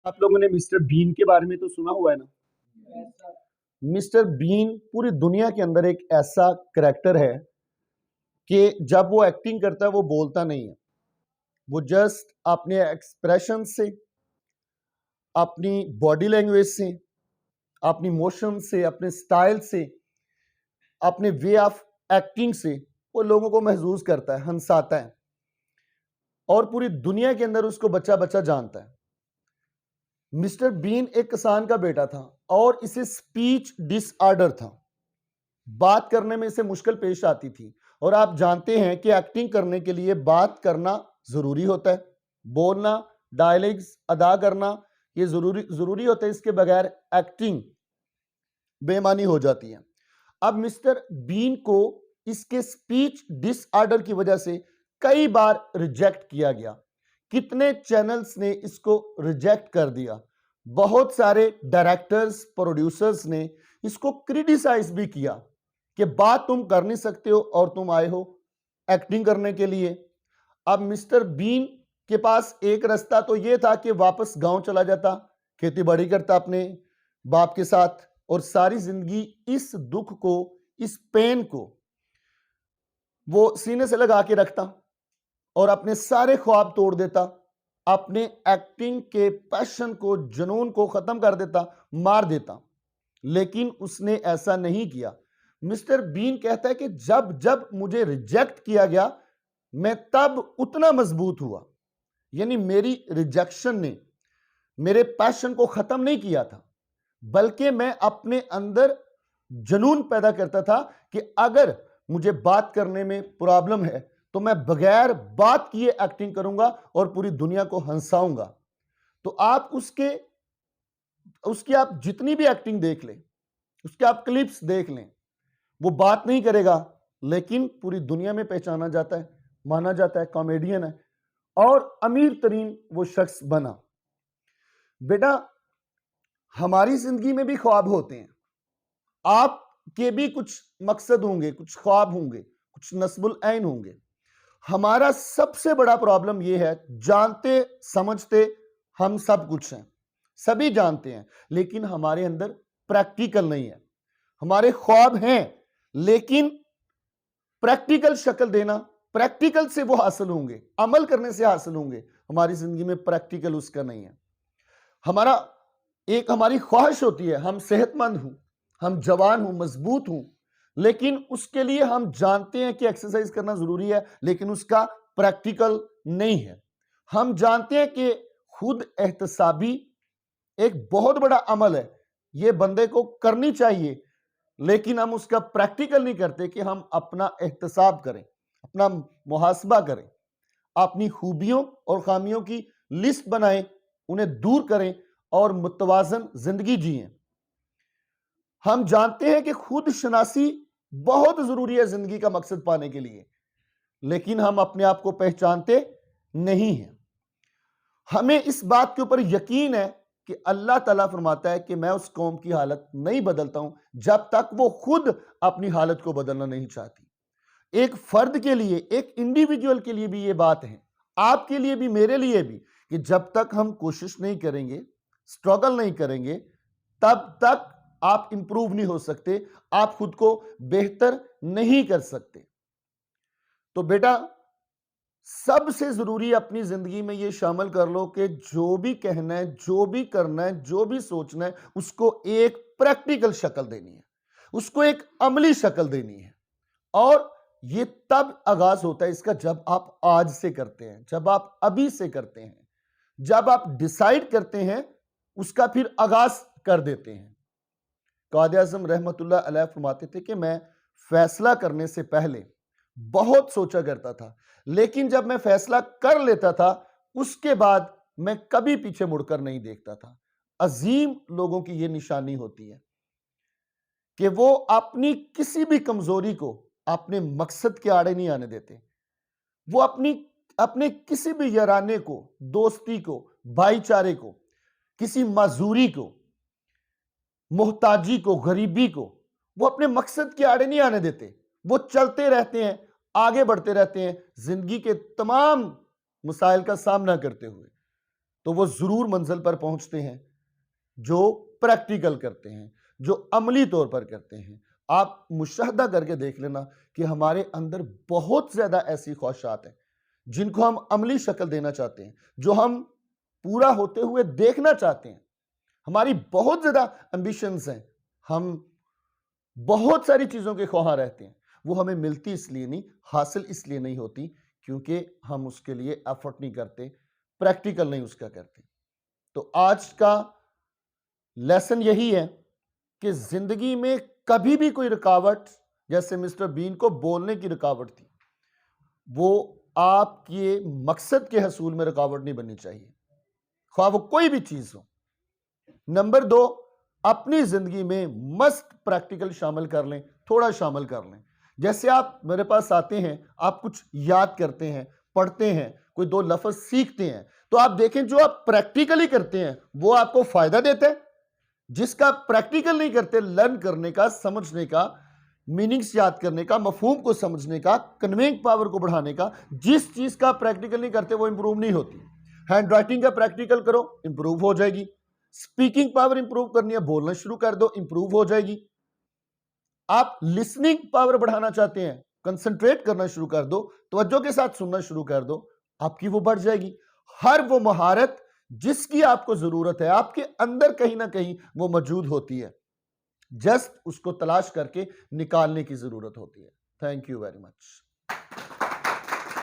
आप लोगों ने मिस्टर बीन के बारे में तो सुना हुआ है ना। मिस्टर बीन पूरी दुनिया के अंदर एक ऐसा करैक्टर है कि जब वो एक्टिंग करता है वो बोलता नहीं है, वो जस्ट अपने एक्सप्रेशन से, अपनी बॉडी लैंग्वेज से, अपनी मोशन से, अपने स्टाइल से, अपने वे ऑफ एक्टिंग से वो लोगों को महसूस करता है, हंसाता है और पूरी दुनिया के अंदर उसको बच्चा बच्चा जानता है। मिस्टर बीन एक किसान का बेटा था और इसे स्पीच डिसऑर्डर था, बात करने में इसे मुश्किल पेश आती थी। और आप जानते हैं कि एक्टिंग करने के लिए बात करना जरूरी होता है, बोलना, डायलॉग्स अदा करना ये जरूरी होता है, इसके बगैर एक्टिंग बेमानी हो जाती है। अब मिस्टर बीन को इसके स्पीच डिसऑर्डर की वजह से कई बार रिजेक्ट किया गया। कितने चैनल्स ने इसको रिजेक्ट कर दिया, बहुत सारे डायरेक्टर्स, प्रोड्यूसर्स ने इसको क्रिटिसाइज भी किया कि बात तुम कर नहीं सकते हो और तुम आए हो एक्टिंग करने के लिए। अब मिस्टर बीन के पास एक रास्ता तो यह था कि वापस गांव चला जाता, खेती बाड़ी करता अपने बाप के साथ और सारी जिंदगी इस दुख को, इस पेन को वो सीने से लगा के रखता और अपने सारे ख्वाब तोड़ देता, अपने एक्टिंग के पैशन को, जुनून को खत्म कर देता, मार देता। लेकिन उसने ऐसा नहीं किया। मिस्टर बीन कहता है कि जब जब मुझे रिजेक्ट किया गया मैं तब उतना मजबूत हुआ। यानी मेरी रिजेक्शन ने मेरे पैशन को खत्म नहीं किया था, बल्कि मैं अपने अंदर जुनून पैदा करता था कि अगर मुझे बात करने में प्रॉब्लम है तो मैं बगैर बात किए एक्टिंग करूंगा और पूरी दुनिया को हंसाऊंगा। तो आप उसकी आप जितनी भी एक्टिंग देख लें, उसके आप क्लिप्स देख लें, वो बात नहीं करेगा लेकिन पूरी दुनिया में पहचाना जाता है, माना जाता है, कॉमेडियन है और अमीर तरीन वो शख्स बना। बेटा, हमारी जिंदगी में भी ख्वाब होते हैं, आपके भी कुछ मकसद होंगे, कुछ ख्वाब होंगे, कुछ नस्बुल ऐन होंगे। हमारा सबसे बड़ा प्रॉब्लम यह है, जानते समझते हम सब कुछ हैं, सभी जानते हैं, लेकिन हमारे अंदर प्रैक्टिकल नहीं है। हमारे ख्वाब हैं लेकिन प्रैक्टिकल शक्ल देना, प्रैक्टिकल से वो हासिल होंगे, अमल करने से हासिल होंगे। हमारी जिंदगी में प्रैक्टिकल उसका नहीं है। हमारी ख्वाहिश होती है हम सेहतमंद हूं, हम जवान हूं, मजबूत हूं, लेकिन उसके लिए हम जानते हैं कि एक्सरसाइज करना जरूरी है, लेकिन उसका प्रैक्टिकल नहीं है। हम जानते हैं कि खुद एहतसाबी एक बहुत बड़ा अमल है, यह बंदे को करनी चाहिए, लेकिन हम उसका प्रैक्टिकल नहीं करते कि हम अपना एहतसाब करें, अपना मुहासबा करें, अपनी खूबियों और खामियों की लिस्ट बनाएं, उन्हें दूर करें और मुतवाजन जिंदगी जिएं। हम जानते हैं कि खुद शनासी बहुत जरूरी है जिंदगी का मकसद पाने के लिए, लेकिन हम अपने आप को पहचानते नहीं हैं। हमें इस बात के ऊपर यकीन है कि अल्लाह ताला फरमाता है कि मैं उस कौम की हालत नहीं बदलता हूं जब तक वो खुद अपनी हालत को बदलना नहीं चाहती। एक फर्द के लिए, एक इंडिविजुअल के लिए भी ये बात है, आपके लिए भी, मेरे लिए भी, कि जब तक हम कोशिश नहीं करेंगे, स्ट्रगल नहीं करेंगे, तब तक आप इंप्रूव नहीं हो सकते, आप खुद को बेहतर नहीं कर सकते। तो बेटा, सबसे जरूरी अपनी जिंदगी में यह शामिल कर लो कि जो भी कहना है, जो भी करना है, जो भी सोचना है, उसको एक प्रैक्टिकल शक्ल देनी है, उसको एक अमली शक्ल देनी है। और यह तब आगाज होता है इसका जब आप आज से करते हैं, जब आप अभी से करते हैं, जब आप डिसाइड करते हैं, उसका फिर आगाज कर देते हैं। कायद आज़म रहमतुल्लाह अलैह फरमाते थे कि मैं फैसला करने से पहले बहुत सोचा करता था, लेकिन जब मैं फैसला कर लेता था उसके बाद मैं कभी पीछे मुड़कर नहीं देखता था। अजीम लोगों की यह निशानी होती है कि वो अपनी किसी भी कमजोरी को अपने मकसद के आड़े नहीं आने देते। वो अपने किसी भी याराने को, दोस्ती को, भाईचारे को, किसी माजूरी को, मोहताजी को, गरीबी को वो अपने मकसद के आड़े नहीं आने देते। वो चलते रहते हैं, आगे बढ़ते रहते हैं जिंदगी के तमाम मसाइल का सामना करते हुए। तो वो जरूर मंजिल पर पहुंचते हैं जो प्रैक्टिकल करते हैं, जो अमली तौर पर करते हैं। आप मुशाहदा करके देख लेना कि हमारे अंदर बहुत ज्यादा ऐसी ख्वाहिशात हैं जिनको हम अमली शक्ल देना चाहते हैं, जो हम पूरा होते हुए देखना चाहते हैं। हमारी बहुत ज्यादा एम्बिशंस हैं, हम बहुत सारी चीजों के ख्वाहां रहते हैं, वो हमें मिलती इसलिए नहीं, हासिल इसलिए नहीं होती क्योंकि हम उसके लिए एफर्ट नहीं करते, प्रैक्टिकल नहीं उसका करते। तो आज का लेसन यही है कि जिंदगी में कभी भी कोई रुकावट, जैसे मिस्टर बीन को बोलने की रुकावट थी, वो आपके मकसद के हसूल में रुकावट नहीं बननी चाहिए, ख्वाह वो कोई भी चीज हो। नंबर 2, अपनी जिंदगी में मस्त प्रैक्टिकल शामिल कर लें, थोड़ा शामिल कर लें। जैसे आप मेरे पास आते हैं, आप कुछ याद करते हैं, पढ़ते हैं, कोई 2 लफ्ज सीखते हैं, तो आप देखें जो आप प्रैक्टिकली करते हैं वो आपको फायदा देता है। जिसका प्रैक्टिकल नहीं करते, लर्न करने का, समझने का, मीनिंग्स याद करने का, मफहूम को समझने का, कन्वेइंग पावर को बढ़ाने का, जिस चीज का प्रैक्टिकल नहीं करते वो इंप्रूव नहीं होती। हैंड राइटिंग का प्रैक्टिकल करो, इंप्रूव हो जाएगी। स्पीकिंग पावर इंप्रूव करनी है, बोलना शुरू कर दो, इंप्रूव हो जाएगी। आप लिसनिंग पावर बढ़ाना चाहते हैं, कंसंट्रेट करना शुरू कर दो, तवज्जो के साथ सुनना शुरू कर दो, आपकी वो बढ़ जाएगी। हर वो महारत जिसकी आपको जरूरत है आपके अंदर कहीं ना कहीं वो मौजूद होती है, जस्ट उसको तलाश करके निकालने की जरूरत होती है। Thank you very much.